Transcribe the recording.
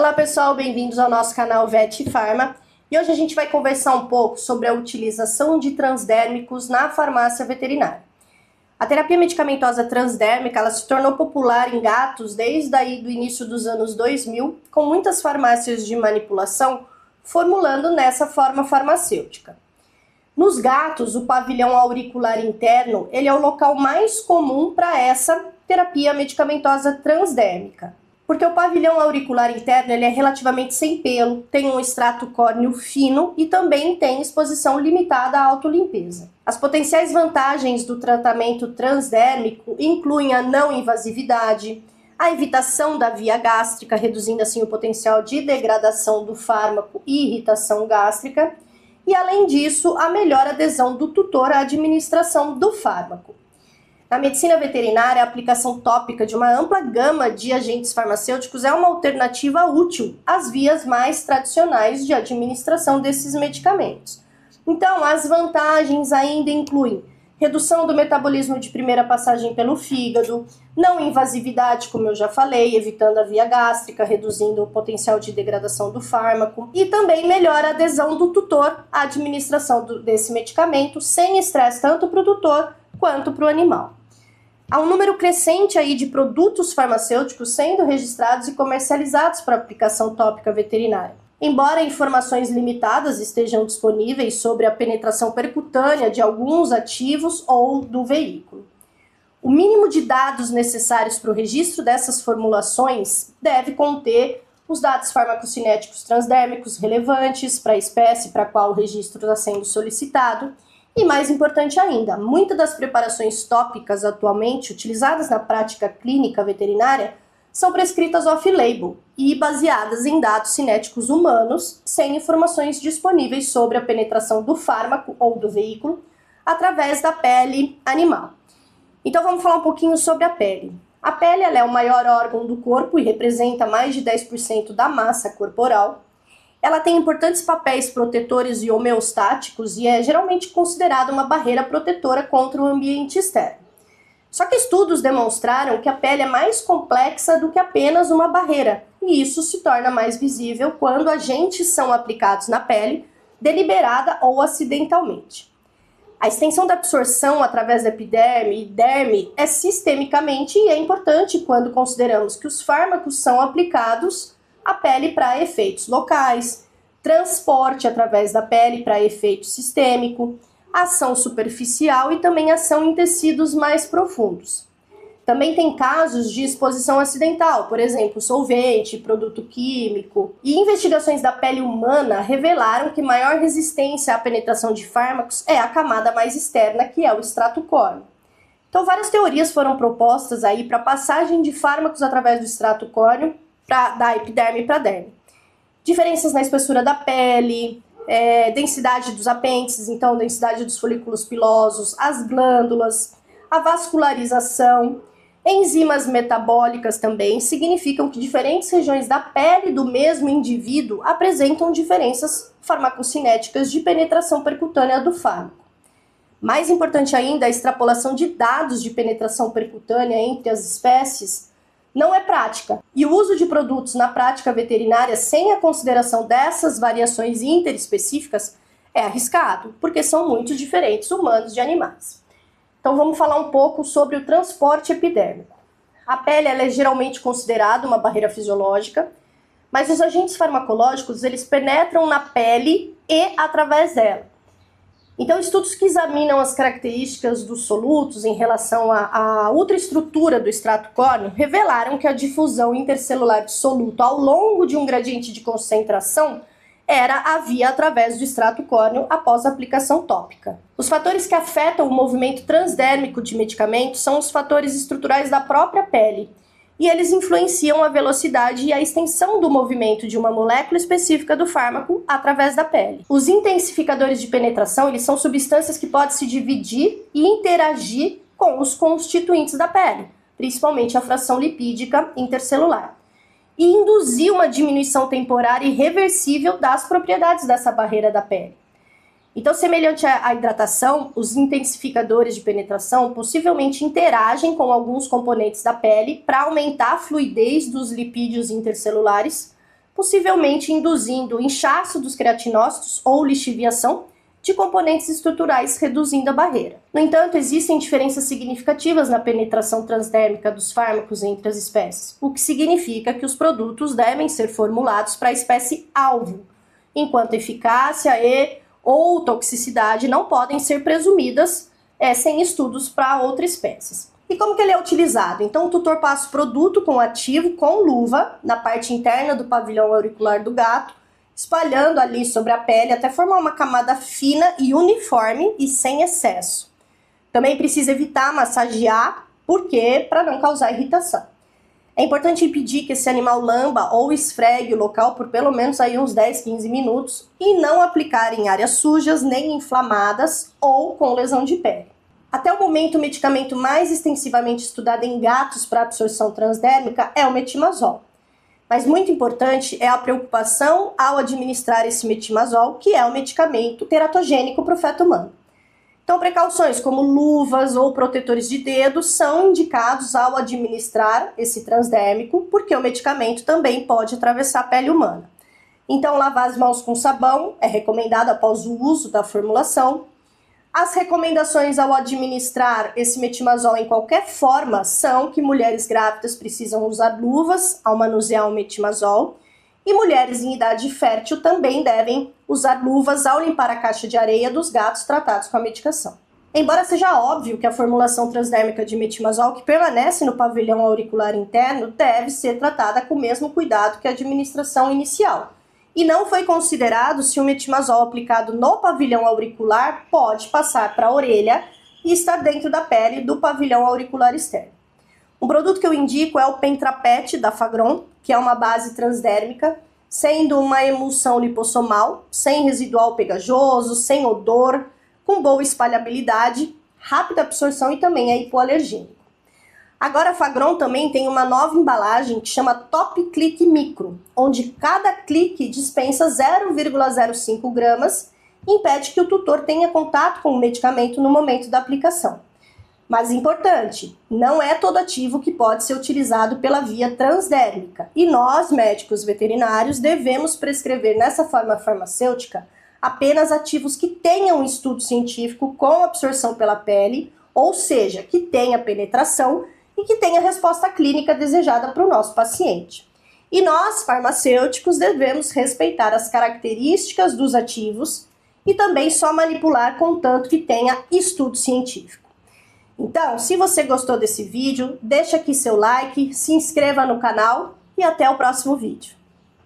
Olá pessoal, bem-vindos ao nosso canal Vet Pharma. E hoje a gente vai conversar um pouco sobre a utilização de transdérmicos na farmácia veterinária. A terapia medicamentosa transdérmica ela se tornou popular em gatos desde aí do início dos anos 2000, com muitas farmácias de manipulação formulando nessa forma farmacêutica. Nos gatos, o pavilhão auricular interno ele é o local mais comum para essa terapia medicamentosa transdérmica. Porque o pavilhão auricular interno ele é relativamente sem pelo, tem um extrato córneo fino e também tem exposição limitada à autolimpeza. As potenciais vantagens do tratamento transdérmico incluem a não invasividade, a evitação da via gástrica, reduzindo assim o potencial de degradação do fármaco e irritação gástrica, e além disso, a melhor adesão do tutor à administração do fármaco. Na medicina veterinária, a aplicação tópica de uma ampla gama de agentes farmacêuticos é uma alternativa útil às vias mais tradicionais de administração desses medicamentos. Então, as vantagens ainda incluem redução do metabolismo de primeira passagem pelo fígado, não invasividade, como eu já falei, evitando a via gástrica, reduzindo o potencial de degradação do fármaco, e também melhor adesão do tutor à administração desse medicamento, sem estresse tanto para o tutor quanto para o animal. Há um número crescente aí de produtos farmacêuticos sendo registrados e comercializados para aplicação tópica veterinária. Embora informações limitadas estejam disponíveis sobre a penetração percutânea de alguns ativos ou do veículo. O mínimo de dados necessários para o registro dessas formulações deve conter os dados farmacocinéticos transdérmicos relevantes para a espécie para a qual o registro está sendo solicitado. E mais importante ainda, muitas das preparações tópicas atualmente utilizadas na prática clínica veterinária são prescritas off-label e baseadas em dados cinéticos humanos, sem informações disponíveis sobre a penetração do fármaco ou do veículo através da pele animal. Então vamos falar um pouquinho sobre a pele. A pele ela é o maior órgão do corpo e representa mais de 10% da massa corporal. Ela tem importantes papéis protetores e homeostáticos e é geralmente considerada uma barreira protetora contra o ambiente externo. Só que estudos demonstraram que a pele é mais complexa do que apenas uma barreira, e isso se torna mais visível quando agentes são aplicados na pele, deliberada ou acidentalmente. A extensão da absorção através da epiderme e derme é sistemicamente e é importante quando consideramos que os fármacos são aplicados à pele para efeitos locais, transporte através da pele para efeito sistêmico, ação superficial e também ação em tecidos mais profundos. Também tem casos de exposição acidental, por exemplo, solvente, produto químico. E investigações da pele humana revelaram que maior resistência à penetração de fármacos é a camada mais externa, que é o extrato córneo. Então, várias teorias foram propostas aí para a passagem de fármacos através do extrato córneo da epiderme para a derme. Diferenças na espessura da pele, densidade dos apêndices, então densidade dos folículos pilosos, as glândulas, a vascularização, enzimas metabólicas também significam que diferentes regiões da pele do mesmo indivíduo apresentam diferenças farmacocinéticas de penetração percutânea do fármaco. Mais importante ainda, a extrapolação de dados de penetração percutânea entre as espécies não é prática, e o uso de produtos na prática veterinária sem a consideração dessas variações interespecíficas é arriscado, porque são muito diferentes humanos de animais. Então vamos falar um pouco sobre o transporte epidérmico. A pele ela é geralmente considerada uma barreira fisiológica, mas os agentes farmacológicos eles penetram na pele e através dela. Então, estudos que examinam as características dos solutos em relação à ultraestrutura do extrato córneo revelaram que a difusão intercelular de soluto ao longo de um gradiente de concentração era a via através do extrato córneo após a aplicação tópica. Os fatores que afetam o movimento transdérmico de medicamentos são os fatores estruturais da própria pele, e eles influenciam a velocidade e a extensão do movimento de uma molécula específica do fármaco através da pele. Os intensificadores de penetração eles são substâncias que podem se dividir e interagir com os constituintes da pele, principalmente a fração lipídica intercelular, e induzir uma diminuição temporária e reversível das propriedades dessa barreira da pele. Então, semelhante à hidratação, os intensificadores de penetração possivelmente interagem com alguns componentes da pele para aumentar a fluidez dos lipídios intercelulares, possivelmente induzindo inchaço dos queratinócitos ou lixiviação de componentes estruturais, reduzindo a barreira. No entanto, existem diferenças significativas na penetração transdérmica dos fármacos entre as espécies, o que significa que os produtos devem ser formulados para a espécie alvo, enquanto eficácia ou toxicidade não podem ser presumidas sem estudos para outras espécies. E como que ele é utilizado? Então o tutor passa o produto com ativo com luva na parte interna do pavilhão auricular do gato, espalhando ali sobre a pele até formar uma camada fina e uniforme e sem excesso. Também precisa evitar massagear, porque para não causar irritação. É importante impedir que esse animal lamba ou esfregue o local por pelo menos aí uns 10, 15 minutos e não aplicar em áreas sujas nem inflamadas ou com lesão de pele. Até o momento, o medicamento mais extensivamente estudado em gatos para absorção transdérmica é o metimazol. Mas muito importante é a preocupação ao administrar esse metimazol, que é um medicamento teratogênico para o feto humano. Então, precauções como luvas ou protetores de dedos são indicados ao administrar esse transdérmico, porque o medicamento também pode atravessar a pele humana. Então, lavar as mãos com sabão é recomendado após o uso da formulação. As recomendações ao administrar esse metimazol em qualquer forma são que mulheres grávidas precisam usar luvas ao manusear o metimazol e mulheres em idade fértil também devem usar luvas ao limpar a caixa de areia dos gatos tratados com a medicação. Embora seja óbvio que a formulação transdérmica de metimazol que permanece no pavilhão auricular interno deve ser tratada com o mesmo cuidado que a administração inicial. E não foi considerado se o metimazol aplicado no pavilhão auricular pode passar para a orelha e estar dentro da pele do pavilhão auricular externo. Um produto que eu indico é o Pentrapet da Fagron, que é uma base transdérmica, sendo uma emulsão lipossomal, sem residual pegajoso, sem odor, com boa espalhabilidade, rápida absorção e também é hipoalergênico. Agora a Fagron também tem uma nova embalagem que chama Top Click Micro, onde cada clique dispensa 0,05 gramas e impede que o tutor tenha contato com o medicamento no momento da aplicação. Mas importante, não é todo ativo que pode ser utilizado pela via transdérmica e nós, médicos veterinários, devemos prescrever nessa forma farmacêutica apenas ativos que tenham um estudo científico com absorção pela pele, ou seja, que tenha penetração e que tenha a resposta clínica desejada para o nosso paciente. E nós, farmacêuticos, devemos respeitar as características dos ativos e também só manipular contanto que tenha estudo científico. Então, se você gostou desse vídeo, deixa aqui seu like, se inscreva no canal e até o próximo vídeo.